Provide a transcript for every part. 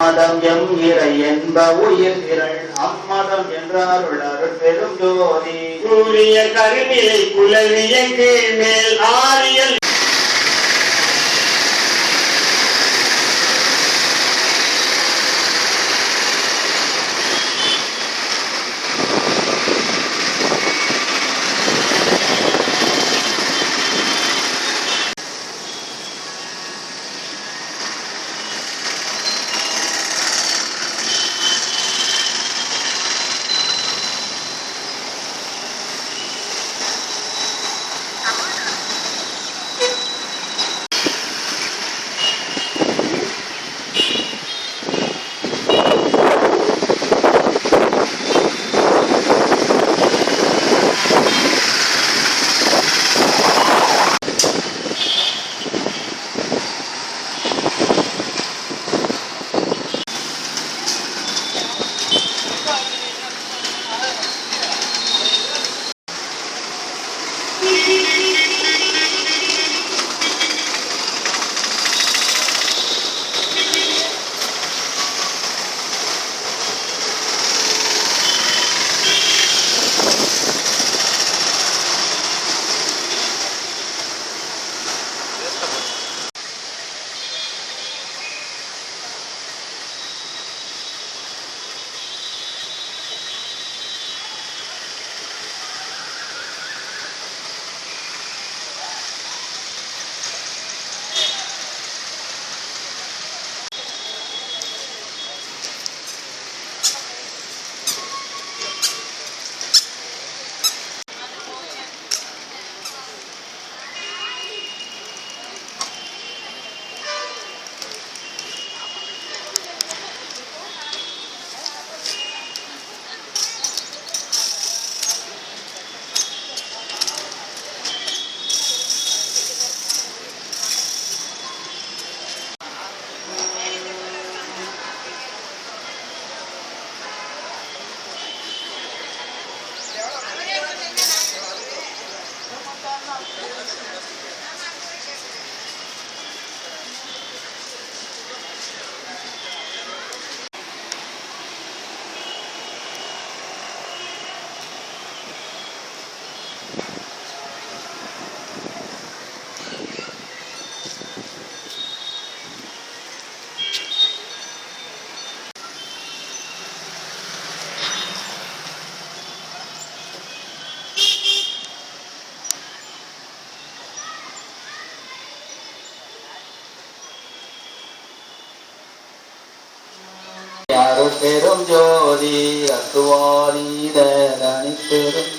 மதம் எம் இறை என்ப உயிர் திரள் அம்மதம் என்றாருள் அருட்பெரும் ஜோதி கூறிய கருநிலை குலவிய கீழ்மேல் ஆரியல் பெரும் ஜோதி அத்துவாரீத தனிப்பெரும்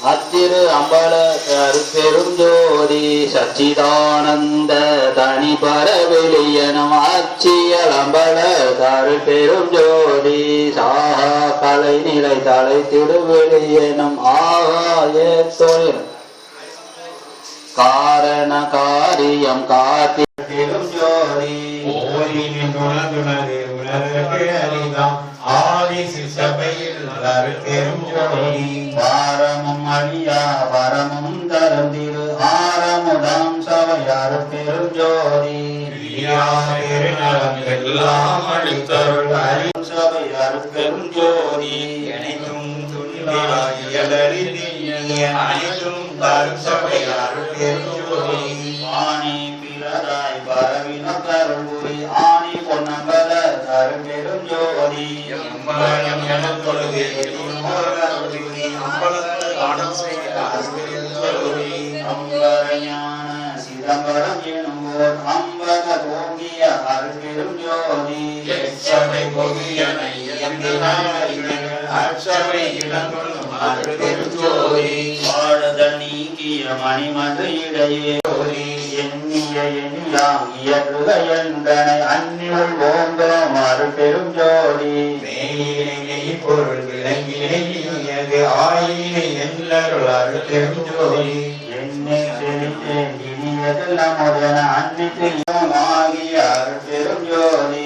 அத்திரு அம்பல அருப்பெரும் ஜோதி சச்சிதானந்த தனி பரவெளியனும் அச்சியல் அம்பல கருப்பெரும் ஜோதி சாகா கலை நிலை தலை திருவெளியனும் ஆகாய தொழில் காரண காரியம் காத்தி பெரும் ஜோதி ஆதி சிசபையில் பெரும் ஜோதி வாரமும் அழியா வரமும் தரும் திரு ஆரமுதாம் சபையார் பெரும் ஜோதி எல்லாம் அளித்தருள் அறியும் சபையார் பெரும் ஜோதி அனைத்தும் அனைத்தும் தரும் சபையார் பெரும் ஜோதி ஆணி பிறராய் பரவின கருள்புரி ஆணி பொன்னம்பல பெரும் ஜோதி சிதம்பரம் எனும்போர் அம்பல போகிய அருள்பெரும் ஜோதி வாழுதல் நீக்கிய மணிமது இடையே எண்ணிய எண்ணியாம் இயற்றுக என்றனை அந்நியுள் ஓந்தோம் அருள்பெரும் ஜோதி பொருள் விளங்கியது ஆயினை எல்லருள் அருள்பெரும் ஜோதி என்னை செழித்தேன் இனியதெல்லாம் முதன அன்னைக்கு ஆகிய அருள்பெரும் ஜோதி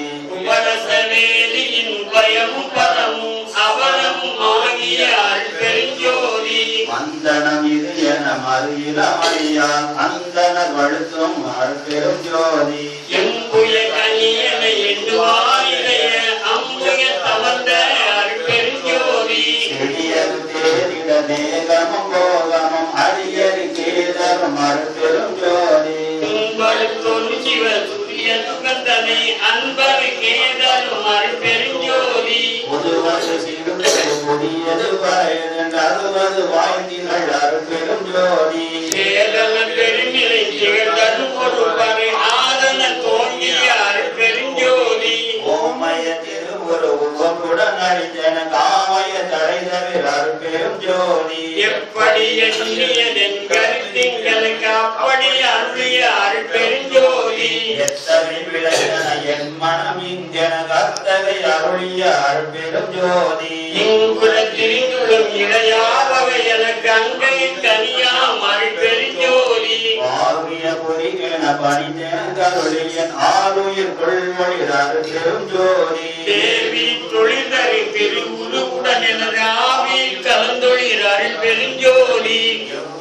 பயமும் பதமும் அவலமும் ஆகிய அருள்பெரும் ஜோதி அது இளமணியால் அந்தனர் வழுத்தும் அருட்பெரும் ஜோதி எம்புய கனியன எண்ணுவாயிலைய அம்புய தமர்ந்த அருட்பெரும் ஜோதி செடியது தேரிட தேகமும் போகமும் அடியறி கேதரும் அருட்பெரும் ஜோதி துன்பழுத்தொரு சிவ துரிய சுகந்தனை அன்பரு கேதரும் அருட்பெரும் ஜோதி புதுவது சிறுவது புதியது வயதென்று அறுவது வாய்ந்திகள் அருட்பெரும் ஜோதி சேதன பெருநிலை திகழ்தரும் ஒரு பறை ஆதன தோன்றிய அருட்பெரும் ஜோதி ஓமய திருவுரு உவப்புடன் அழித்தன காமய தடைதவிர அருட்பெரும் ஜோதி எப்படி எண்ணியதென் கருத்திங்களுக்கு அப்படி அருளிய அருட்பெரும் ஜோதி எத்தனை விளையன என் மனம் இங்கென கர்த்தவை அருளிய அருட்பெரும் ஜோதி இங்குல திரிந்துளும் இளையாவவை எனக்கு அங்கை கனியா அருட்பெரும் ஜோதி ஆருய பொறிகென பணித்தன கருளியன் ஆருயிர் கொள்வழிர் அருட்பெரும் ஜோதி தேவி தொழில்தரி திருவுருவுடன் எனது ஆவி கலந்தொழிர் அருட்பெரும் ஜோதி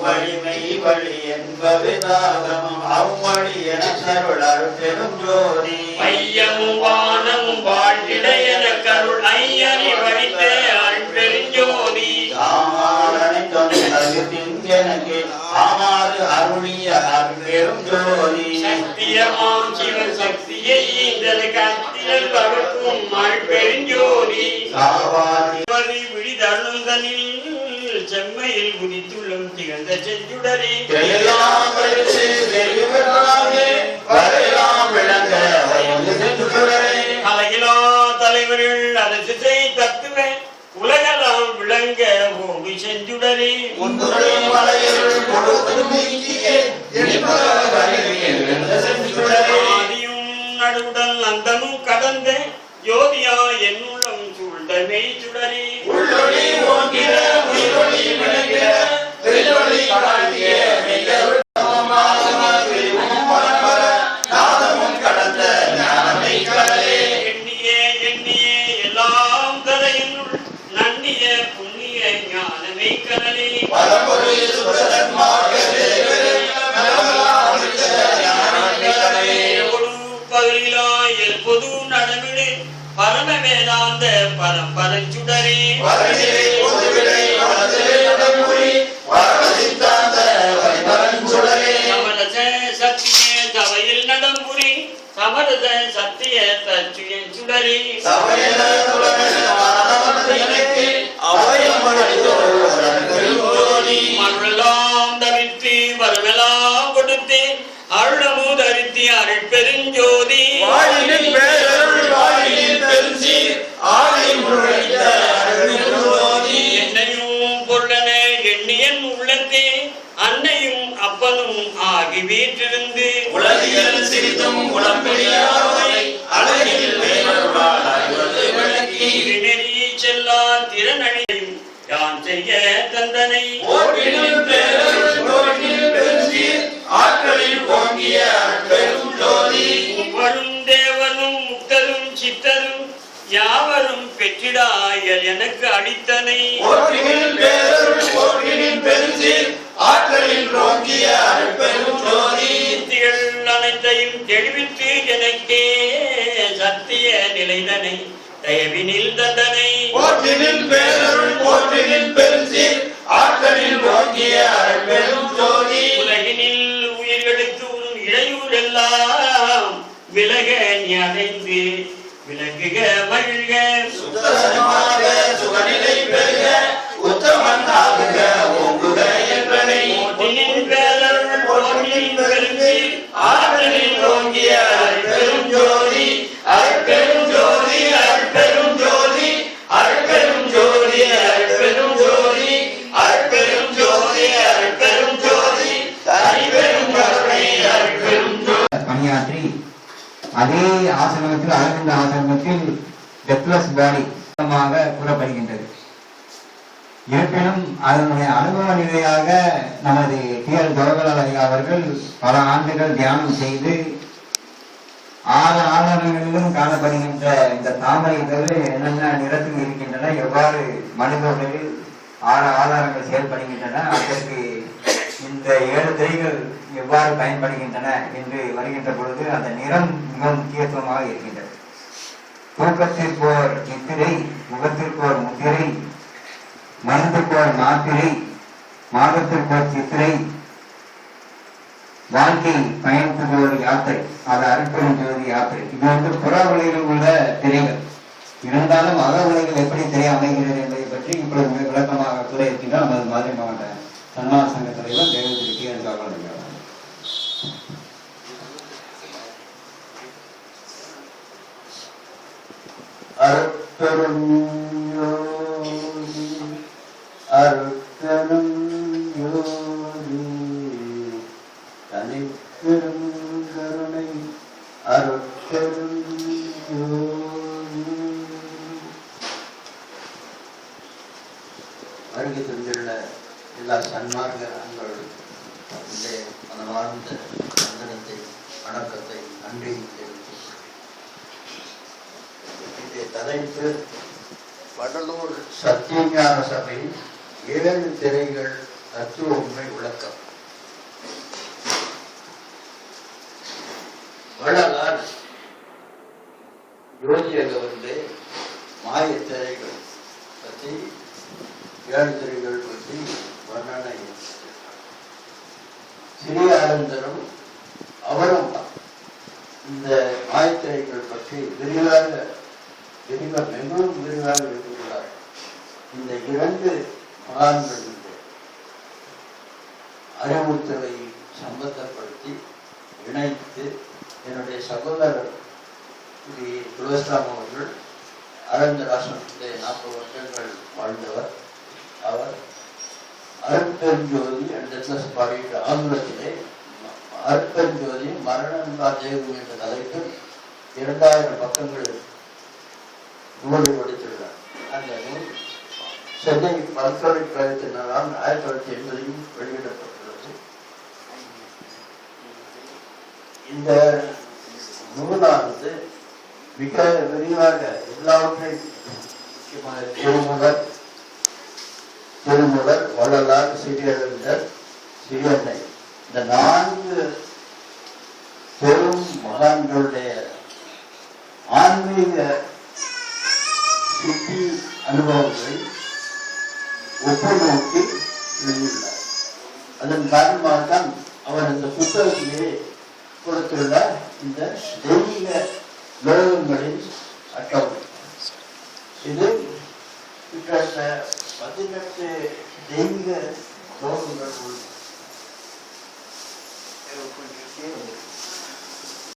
வழிமை வழி என்பது தாகமும் அவ்வழி என தருள் அருட்பெரும் ஜோதி ஐயமும் வானமும் வாழ்ந்திட என கருள் ஐயனி வழித்த அருட்பெரும் ஜோதி சாமாரனை தொந்தகு திங்கெனக்கு ஆமாறு அருளிய அருட்பெரும் ஜோதி சத்தியமாம் சிவன் சக்தியை இதற்கு அத்தியல் வகுக்கும் அருட்பெரும் ஜோதி சாவாதி விழிதருந்தனில் செம்மையில் குதித்துள்ளும் திகழ்ந்த செஞ்சுடரே எல்லாம் படித்து தெளிவெல்லாமே வரையலாம் விளங்க வயது சென்றுடரே அழகிலா தலைவர்கள் அரசை தத்துவ உலகெல்லாம் விளங்க ஓடி செஞ்சுடரே முன்னுரை மலையில் கொடுத்து நீக்கியே என்பத வரையில் விளங்க சென்றுடரே ஆதியும் நடுவுடல் அந்தமும் கடந்த யோதியா என்னுள்ளம் சூழ்ந்த மெய்ச்சுடரே உள்ளொளி ஓங்கிற உயிரொளி விளங்கிற வெளியொளி காட்டிய மெய்யருள் நாதமும் கடந்த ஞானமை கடலே எண்ணியே எண்ணியே எல்லாம் கரையினுள் நன்னிய புண்ணிய ஞானமை கடலே பரம்பொரு சுதன்மார்களே பகலிலாயல் பொது நடவிடு பரம வேதாந்த பரம்பரச்சுடரே வரநிலை பொதுவிலை வளர்ந்து நடமுறை வரசித்தாந்த வரிபரஞ்சுடரே சமரச சத்திய சபையில் நடம்புரி சமரச சத்திய தச்சுயன் சுடரே சபையில துலகனே அபயம் அளித்தோடி மருளெல்லாம் தவிர்த்து வரமெல்லாம் கொடுத்து அருளமுதரித்தி அருட்பெருஞ்சோதி வாழினில் பேரருள் வாழினில் பெருஞ்சீர் ஆணை முழைத்த அருள்ஜோதி என்னையும் பொருளன எண்ணியன் உள்ளத்தே அன்னையும் அப்பனும் ஆகி வீற்றிருந்து உலகியல் சிரித்தும் உடம்பிடியாரை அழகில் வேறொருவாள் அறிவது விளக்கி நெறி செல்லா திறனழியும் யான் செய்ய தந்தனை ஓட்டினில் பேரருள் ஓட்டினில் பெருஞ்சீர் ஆற்றலில் ஓங்கிய அருட்பெரும் ஜோதி வரும் தேவனும் முக்தரும் சித்தரும் யாவரும் பெற்றிடாயல் எனக்கு அளித்தனை ஓட்டினில் பேரருள் ஓட்டினில் பெருஞ்சீர் ஆற்றலில் ஓங்கிய அருட்பெரும் ஜோதி சித்திகள் அனைத்தையும் தெளிவித்து எனக்கே சத்திய நிலைதனை தயவினில் தந்தனை ஓட்டினில் பேரருள் ஓட்டினில் பெருஞ்சீர் ஆற்றலில் ஓங்கிய அருட்பெரும் ஜோதி உலகினில் உயிர்களுக்கு ஒரு இடையூறு எல்லாம் விலக நீ அடைந்து விலங்குக மகிழ்க சுத்தமாக சுகநிலை பெருக உத்தமன் ஆகுக ஓங்குக என்றனை ஓட்டினின் பேரருள் ஓட்டினின் பெருஞ்சி ஆற்றலில் ஓங்கிய அருட்பெரும் ஜோதி அருட்பெரும் ஜோதி அருட்பெரும் ஜோதி அருட்பெரும் ஜோதி அருட்பெரும் ஜோதி அருட்பெரும் ஜோதி அருட்பெரும் ஜோதி தனிபெரும் கருணை அருட்பெரும் ஜோதி பணியாற்றி அதே ஆசிரமத்தில் அரவிந்த ஆசிரமத்தில் டெத்லெஸ் பாடி கூறப்படுகின்றது. இருப்பினும் அதனுடைய அனுபவ நிலையாக நமது டி.எல். ஜவஹர்லால் ஐயா அவர்கள் பல ஆண்டுகள் தியானம் செய்து 6 ஆதாரங்களிலும் காணப்படுகின்ற இந்த தாமரை இதழ் என்னென்ன நிறத்தில் இருக்கின்றன, எவ்வாறு மனிதர்களில் 6 ஆதாரங்கள் செயல்படுகின்றன, அதற்கு இந்த 7 திரைகள் எவ்வாறு பயன்படுகின்றன என்று வருகின்ற பொழுது அந்த நிறம் மிக முக்கியத்துவமாக இருக்கின்றது. தூக்கத்திற்கோர் நித்திரை, முகத்திற்கோர் முத்திரை, மருந்துக்கோர் மாத்திரை, மாதத்திற்கோர் சித்திரை, வாழ்க்கை பயணத்துக்கு ஒரு யாத்திரை, அது அருட்பெரும் ஜோதி யாத்திரை. இது புற உலகில் உள்ள திரைகள். இருந்தாலும் அக உலகில் எப்படி திரை அமைகிறது என்பதை பற்றி இப்பொழுது விளக்கமாக கூற இருக்கின்றோம். நமது மதுரை மாவட்ட சன்மான சங்க தலைவர் தேவதிரி கீழ் அருட்பெரும் யோதி அருட்பெரும் யோதி தனிப்பெரும் கருணை அருட்பெரும் யோதி. வருகை தந்துள்ள எல்லா சன்மார்க்க அன்பர்களுடைய மனமார்ந்த வந்தனத்தை, வணக்கத்தை, நன்றியை தலைப்பு வடலூர் சத்தியஞான சபை 7 திரைகள் தத்துவ உண்மை விளக்கம். வள்ளலார் ஜோதியாக வந்து மாய திரைகள் பற்றி 7 திரைகள் பற்றி வர்ணனை. சிறிய அருந்தரும் அவரும் இந்த மாயத்திரைகள் பற்றி மிகவும் விரிவாக எழுதியுள்ளார். இந்த 2 மகான்கள் அறிவுறுத்தலை சம்பந்தப்படுத்தி இணைத்து என்னுடைய சகோதரர் துளசிராம் அவர்கள் அரங்கராசனத்திலே 40 வருடங்கள் வாழ்ந்தவர். அவர் அருட்பெருஞ்சோதி என்ற பாடிய ஆங்கிலத்திலே அருட்பெருஞ்சோதி மரணமில்லா தேவம் என்ற தலைப்பில் 2000 பக்கங்கள் நூலை படித்துள்ளார். அந்த நூல் சென்னை பல்கலைக்கழகத்தினரால் 1980 வெளியிடப்பட்டுள்ளது. இந்த நூலானது மிக விரிவாக எல்லாவற்றையும் திருமுதல், வள்ளலார், சிறியர், சிறியன்னை இந்த 4 பெரும் மகான்களுடைய ஆன்மீக சித்தி அனுபவங்களை ஒப்புநோக்கி எழுதியுள்ளார். அதன் காரணமாகத்தான் அவர் இந்த புத்தகத்திலே கொடுத்துள்ள இந்த தெய்வீக லோகங்களின் அட்டவணை. இது கிட்டத்தட்ட 18 தெய்வீக லோகங்கள் உள்ளது.